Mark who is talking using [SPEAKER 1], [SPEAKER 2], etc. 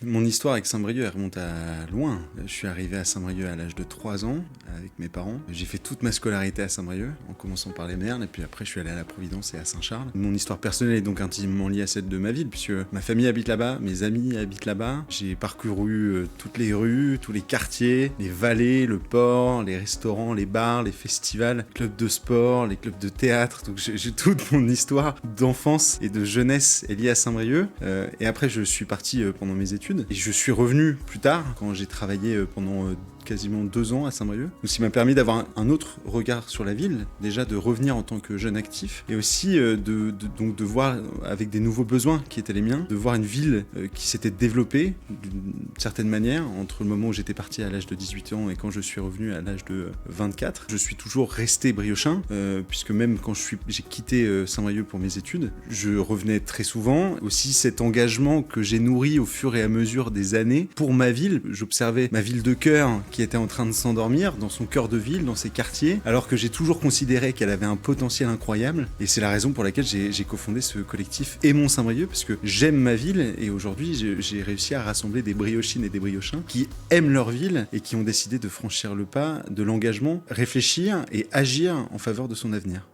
[SPEAKER 1] Mon histoire avec Saint-Brieuc, elle remonte à loin. Je suis arrivé à Saint-Brieuc à l'âge de 3 ans avec mes parents. J'ai fait toute ma scolarité à Saint-Brieuc, en commençant par les Merles, et puis après je suis allé à la Providence et à Saint-Charles. Mon histoire personnelle est donc intimement liée à celle de ma ville, puisque ma famille habite là-bas, mes amis habitent là-bas. J'ai parcouru toutes les rues, tous les quartiers, les vallées, le port, les restaurants, les bars, les festivals, les clubs de sport, les clubs de théâtre. Donc j'ai toute mon histoire d'enfance et de jeunesse est liée à Saint-Brieuc. Et après je suis parti pendant mes études. Et je suis revenu plus tard, quand j'ai travaillé pendant quasiment 2 ans à Saint-Brieuc. Ce qui m'a permis d'avoir un autre regard sur la ville, déjà de revenir en tant que jeune actif, et aussi donc de voir avec des nouveaux besoins qui étaient les miens, de voir une ville qui s'était développée d'une certaine manière entre le moment où j'étais parti à l'âge de 18 ans et quand je suis revenu à l'âge de 24. Je suis toujours resté briochin, puisque même quand j'ai quitté Saint-Brieuc pour mes études, je revenais très souvent. Aussi cet engagement que j'ai nourri au fur et à mesure des années pour ma ville. J'observais ma ville de cœur qui était en train de s'endormir dans son cœur de ville, dans ses quartiers, alors que j'ai toujours considéré qu'elle avait un potentiel incroyable. Et c'est la raison pour laquelle j'ai cofondé ce collectif Aimons Saint-Brieuc, parce que j'aime ma ville, et aujourd'hui j'ai réussi à rassembler des briochines et des briochins qui aiment leur ville et qui ont décidé de franchir le pas de l'engagement, réfléchir et agir en faveur de son avenir.